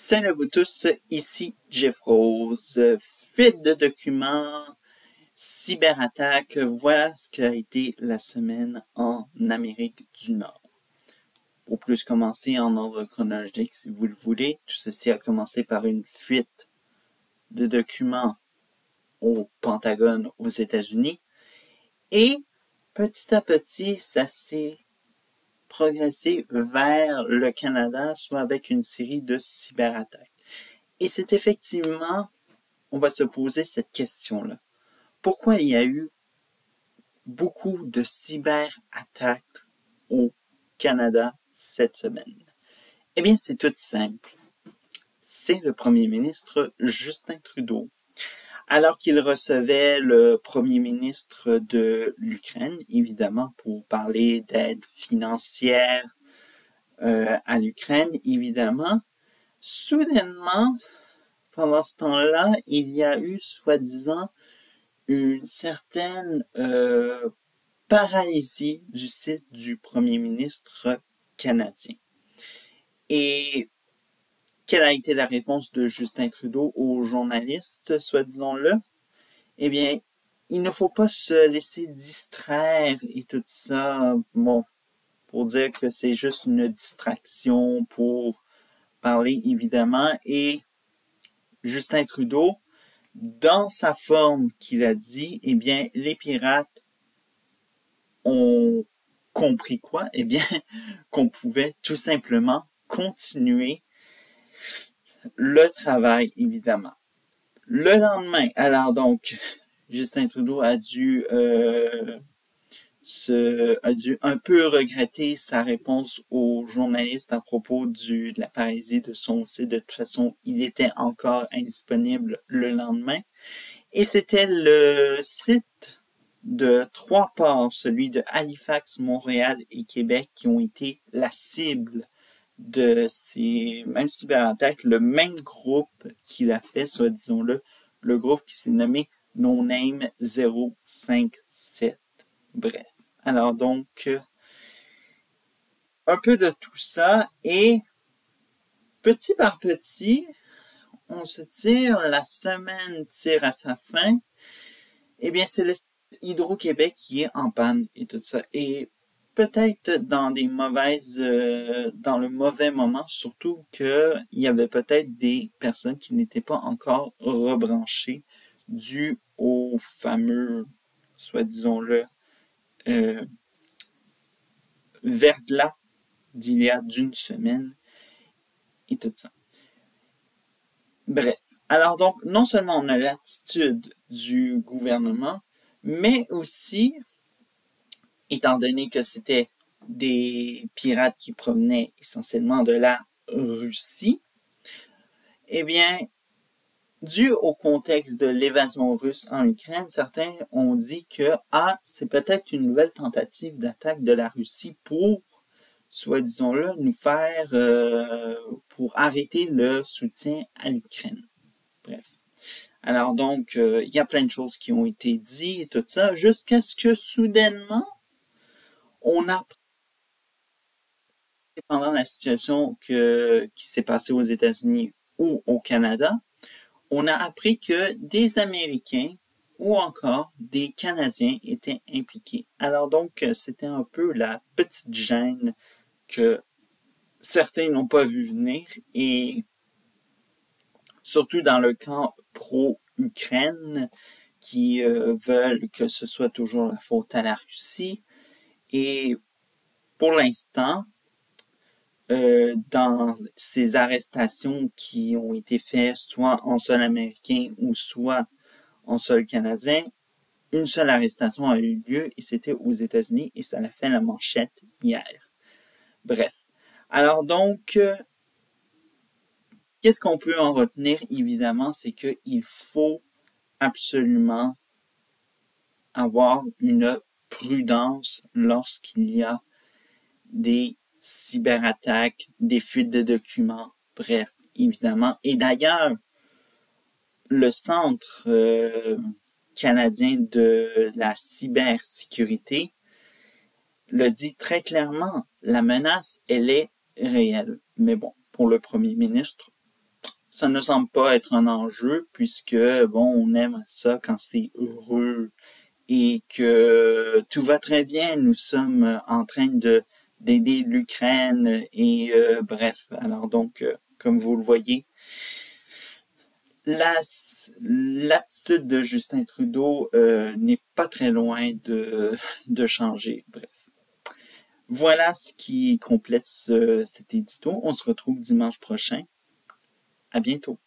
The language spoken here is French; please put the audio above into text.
Salut à vous tous, ici Jeff Rose. Fuite de documents, cyberattaque, voilà ce qu'a été la semaine en Amérique du Nord. Pour plus commencer en ordre chronologique, si vous le voulez, tout ceci a commencé par une fuite de documents au Pentagone aux États-Unis et petit à petit, ça s'est progressé vers le Canada, soit avec une série de cyberattaques. Et c'est effectivement, on va se poser cette question-là. Pourquoi il y a eu beaucoup de cyberattaques au Canada cette semaine? Eh bien, c'est tout simple. C'est le premier ministre Justin Trudeau. Alors qu'il recevait le premier ministre de l'Ukraine, évidemment, pour parler d'aide financière à l'Ukraine, évidemment, soudainement, pendant ce temps-là, il y a eu, soi-disant, une certaine paralysie du site du premier ministre canadien. Et quelle a été la réponse de Justin Trudeau aux journalistes, soi-disant-le? Eh bien, il ne faut pas se laisser distraire et tout ça, bon, pour dire que c'est juste une distraction pour parler, évidemment. Et Justin Trudeau, dans sa forme qu'il a dit, eh bien, les pirates ont compris quoi? Eh bien, qu'on pouvait tout simplement continuer le travail, évidemment. Le lendemain, alors donc, Justin Trudeau a dû un peu regretter sa réponse aux journalistes à propos de la paralysie de son site. De toute façon, il était encore indisponible le lendemain. Et c'était le site de 3 ports, celui de Halifax, Montréal et Québec, qui ont été la cible de ces mêmes cyberattaques. Le même groupe qui l'a fait, soit disons-le, le groupe qui s'est nommé No Name 057. Bref. Alors donc, un peu de tout ça, et petit par petit, on se tire, la semaine tire à sa fin. Eh bien, c'est le Hydro-Québec qui est en panne et tout ça. Et peut-être dans le mauvais moment, surtout qu'il y avait peut-être des personnes qui n'étaient pas encore rebranchées dû au fameux, soi-disons-le, verglas d'il y a d'une semaine et tout ça. Bref. Alors donc, non seulement on a l'attitude du gouvernement, mais aussi, étant donné que c'était des pirates qui provenaient essentiellement de la Russie, eh bien, dû au contexte de l'évasion russe en Ukraine, certains ont dit que c'est peut-être une nouvelle tentative d'attaque de la Russie pour, soit disons-le, nous faire, pour arrêter le soutien à l'Ukraine. Bref. Alors donc, il y a plein de choses qui ont été dites et tout ça, jusqu'à ce que soudainement, on a, pendant la situation qui s'est passée aux États-Unis ou au Canada, on a appris que des Américains ou encore des Canadiens étaient impliqués. Alors donc, c'était un peu la petite gêne que certains n'ont pas vu venir, et surtout dans le camp pro-Ukraine, qui veulent que ce soit toujours la faute à la Russie. Et pour l'instant, dans ces arrestations qui ont été faites soit en sol américain ou soit en sol canadien, une seule arrestation a eu lieu et c'était aux États-Unis et ça a fait la manchette hier. Bref. Alors donc, qu'est-ce qu'on peut en retenir? Évidemment, c'est qu'il faut absolument avoir une prudence lorsqu'il y a des cyberattaques, des fuites de documents, bref, évidemment. Et d'ailleurs, le Centre canadien de la cybersécurité le dit très clairement, la menace, elle est réelle. Mais bon, pour le premier ministre, ça ne semble pas être un enjeu puisque, bon, on aime ça quand c'est heureux et que tout va très bien. Nous sommes en train d'aider l'Ukraine et bref. Alors donc, comme vous le voyez, l'attitude de Justin Trudeau n'est pas très loin de changer. Bref. Voilà ce qui complète cet édito. On se retrouve dimanche prochain. À bientôt.